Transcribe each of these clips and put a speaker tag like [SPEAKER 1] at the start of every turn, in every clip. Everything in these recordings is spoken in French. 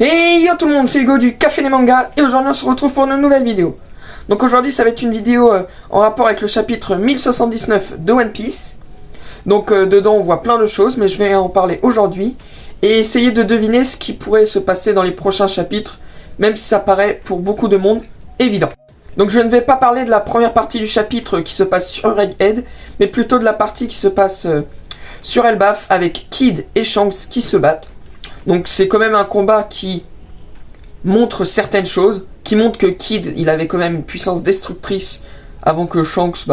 [SPEAKER 1] Et yo tout le monde, c'est Hugo du Café des Mangas et aujourd'hui on se retrouve pour une nouvelle vidéo. Donc aujourd'hui ça va être une vidéo en rapport avec le chapitre 1079 de One Piece. Donc dedans on voit plein de choses mais je vais en parler aujourd'hui et essayer de deviner ce qui pourrait se passer dans les prochains chapitres, même si ça paraît pour beaucoup de monde évident. Donc je ne vais pas parler de la première partie du chapitre qui se passe sur Egghead, mais plutôt de la partie qui se passe sur Elbaf avec Kid et Shanks qui se battent. Donc c'est quand même un combat qui montre certaines choses, qui montre que Kid il avait quand même une puissance destructrice avant que Shanks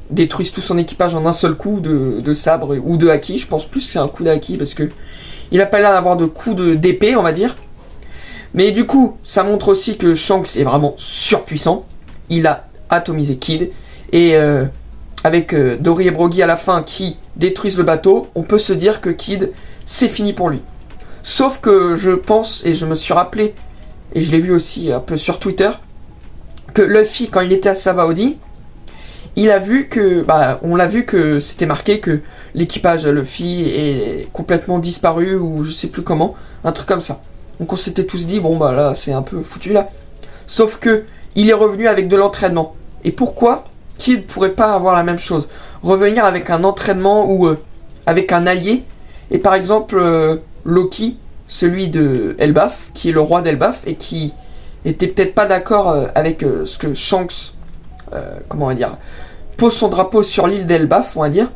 [SPEAKER 1] détruise tout son équipage en un seul coup de sabre ou de haki. Je pense plus que c'est un coup de haki parce que il a pas l'air d'avoir de coups d'épée on va dire. Mais du coup ça montre aussi que Shanks est vraiment surpuissant. Il a atomisé Kid et avec Dory et Brogy à la fin qui détruisent le bateau, on peut se dire que Kid c'est fini pour lui. Sauf que je pense, et je me suis rappelé, et je l'ai vu aussi un peu sur Twitter, que Luffy, quand il était à Sabaody, il a vu que, on l'a vu que c'était marqué que l'équipage Luffy est complètement disparu, ou je sais plus comment, un truc comme ça. Donc on s'était tous dit, bon bah là, c'est un peu foutu là. Sauf que, il est revenu avec de l'entraînement. Et pourquoi Kid pourrait pas avoir la même chose? Revenir avec un entraînement ou avec un allié. Et par exemple, Loki, celui de Elbaf, qui est le roi d'Elbaf, et qui était peut-être pas d'accord avec ce que Shanks, comment on va dire, pose son drapeau sur l'île d'Elbaf, on va dire,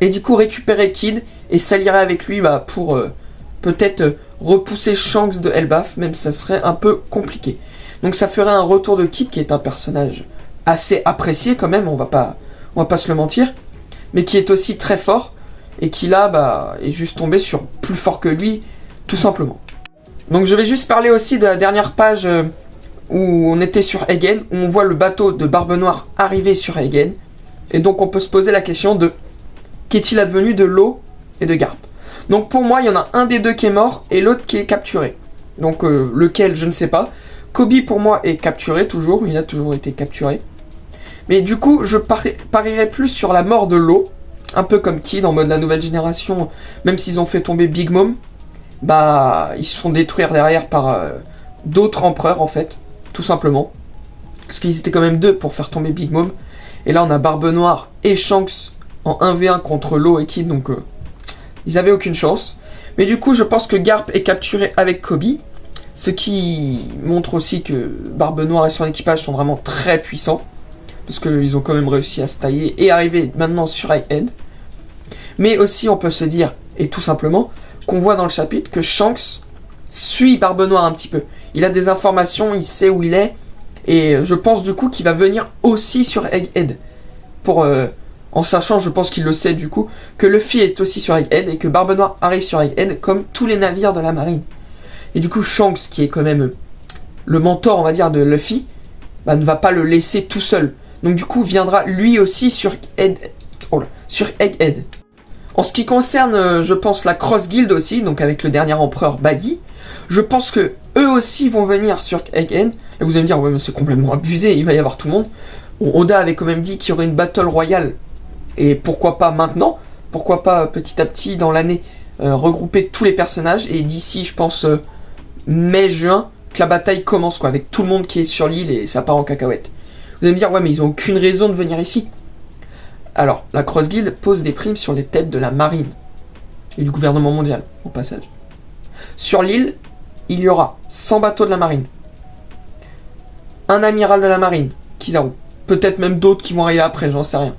[SPEAKER 1] et du coup récupérer Kid et s'allierait avec lui pour peut-être repousser Shanks de Elbaf, même ça serait un peu compliqué. Donc ça ferait un retour de Kid, qui est un personnage assez apprécié quand même, on va pas se le mentir, mais qui est aussi très fort, et qui là est juste tombé sur plus fort que lui, tout simplement. Donc je vais juste parler aussi de la dernière page où on était sur Egghead, où on voit le bateau de Barbe Noire arriver sur Egghead, et donc on peut se poser la question de qu'est-il advenu de Law et de Garp. Donc pour moi il y en a un des deux qui est mort et l'autre qui est capturé, donc lequel je ne sais pas. Kobe pour moi est capturé toujours, il a toujours été capturé, mais du coup je parierais plus sur la mort de Law, un peu comme Kid en mode la nouvelle génération, même s'ils ont fait tomber Big Mom, ils se font détruire derrière par d'autres empereurs en fait, tout simplement. Parce qu'ils étaient quand même deux pour faire tomber Big Mom. Et là on a Barbe Noire et Shanks en 1v1 contre Law et Kid, donc ils avaient aucune chance. Mais du coup je pense que Garp est capturé avec Kobe, ce qui montre aussi que Barbe Noire et son équipage sont vraiment très puissants. Parce qu'ils ont quand même réussi à se tailler et arriver maintenant sur Egghead. Mais aussi on peut se dire, et tout simplement, qu'on voit dans le chapitre que Shanks suit Barbe Noire un petit peu. Il a des informations, il sait où il est, et je pense du coup qu'il va venir aussi sur Egghead. En sachant, je pense qu'il le sait du coup, que Luffy est aussi sur Egghead et que Barbe Noire arrive sur Egghead comme tous les navires de la marine. Et du coup Shanks, qui est quand même le mentor on va dire de Luffy, ne va pas le laisser tout seul. Donc du coup viendra lui aussi sur Egghead. En ce qui concerne, je pense, la Cross Guild aussi, donc avec le dernier empereur Baggy, je pense que eux aussi vont venir sur Egghead. Là vous allez me dire, ouais mais c'est complètement abusé, il va y avoir tout le monde. Bon, Oda avait quand même dit qu'il y aurait une battle royale, et pourquoi pas maintenant, pourquoi pas petit à petit dans l'année regrouper tous les personnages, et d'ici je pense mai-juin, que la bataille commence quoi, avec tout le monde qui est sur l'île et ça part en cacahuète. Vous allez me dire, ouais mais ils ont aucune raison de venir ici. Alors, la Cross Guild pose des primes sur les têtes de la marine et du gouvernement mondial, au passage. Sur l'île, il y aura 100 bateaux de la marine, un amiral de la marine, Kizaru, peut-être même d'autres qui vont arriver après, j'en sais rien.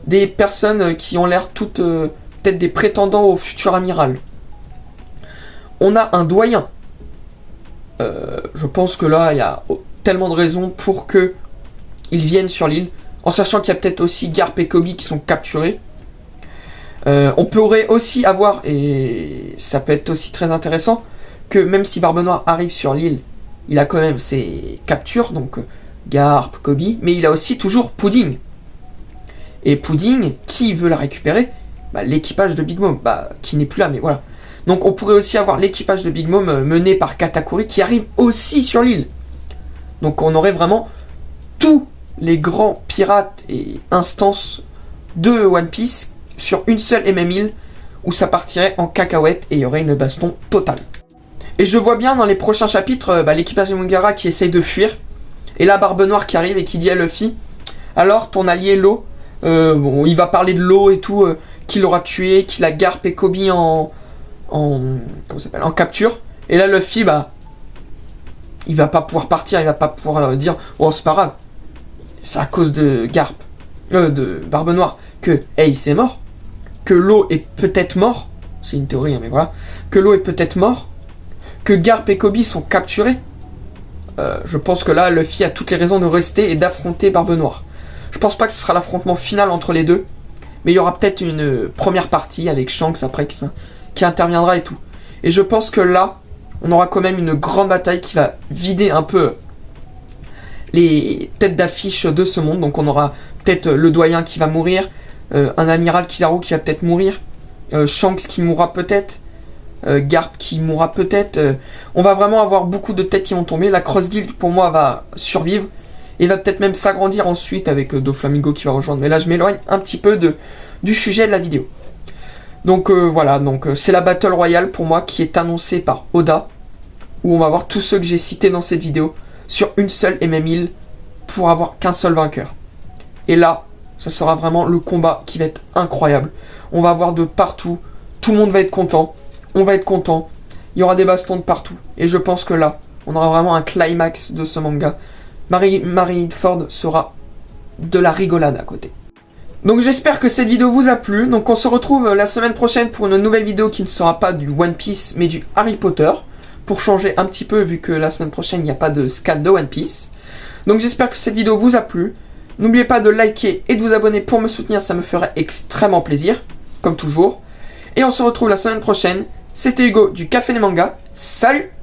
[SPEAKER 1] Des personnes qui ont l'air toutes peut-être des prétendants au futur amiral. On a un doyen. Je pense que là, il y a tellement de raisons pour que ils viennent sur l'île, en sachant qu'il y a peut-être aussi Garp et Kobe qui sont capturés. On pourrait aussi avoir, et ça peut être aussi très intéressant, que même si Barbe Noire arrive sur l'île, il a quand même ses captures, donc Garp, Kobe, mais il a aussi toujours Pudding. Et Pudding, qui veut la récupérer? L'équipage de Big Mom, qui n'est plus là, mais voilà. Donc on pourrait aussi avoir l'équipage de Big Mom mené par Katakuri, qui arrive aussi sur l'île. Donc on aurait vraiment tous les grands pirates et instances de One Piece sur une seule et même île où ça partirait en cacahuète et il y aurait une baston totale. Et je vois bien dans les prochains chapitres l'équipage de Mungara qui essaye de fuir. Et là, Barbe Noire qui arrive et qui dit à Luffy, alors ton allié Law, bon, il va parler de Law et tout, qu'il aura tué, qu'il a Garp et Kobe comment ça s'appelle, en capture. Et là, Luffy, il va pas pouvoir partir, il va pas pouvoir dire, oh c'est pas grave, c'est à cause de Garp, de Barbe Noire, que Ace est mort, que Law est peut-être mort, c'est une théorie, hein, mais voilà, que Law est peut-être mort, que Garp et Kobe sont capturés. Je pense que là, Luffy a toutes les raisons de rester et d'affronter Barbe Noire. Je pense pas que ce sera l'affrontement final entre les deux, mais il y aura peut-être une première partie avec Shanks après qui interviendra et tout. Et je pense que là, on aura quand même une grande bataille qui va vider un peu les têtes d'affiche de ce monde. Donc on aura peut-être le doyen qui va mourir, un amiral Kizaru qui va peut-être mourir, Shanks qui mourra peut-être, Garp qui mourra peut-être. On va vraiment avoir beaucoup de têtes qui vont tomber. La Cross Guild pour moi va survivre et va peut-être même s'agrandir ensuite avec Doflamingo qui va rejoindre. Mais là je m'éloigne un petit peu du sujet de la vidéo. Donc voilà, c'est la Battle Royale pour moi qui est annoncée par Oda, où on va voir tous ceux que j'ai cités dans cette vidéo sur une seule et même île pour avoir qu'un seul vainqueur. Et là, ça sera vraiment le combat qui va être incroyable. On va avoir de partout, tout le monde va être content, on va être content, il y aura des bastons de partout. Et je pense que là, on aura vraiment un climax de ce manga. Marineford sera de la rigolade à côté. Donc j'espère que cette vidéo vous a plu. Donc on se retrouve la semaine prochaine pour une nouvelle vidéo qui ne sera pas du One Piece mais du Harry Potter. Pour changer un petit peu vu que la semaine prochaine il n'y a pas de scan de One Piece. Donc j'espère que cette vidéo vous a plu. N'oubliez pas de liker et de vous abonner pour me soutenir, ça me ferait extrêmement plaisir. Comme toujours. Et on se retrouve la semaine prochaine. C'était Hugo du Café des Mangas. Salut!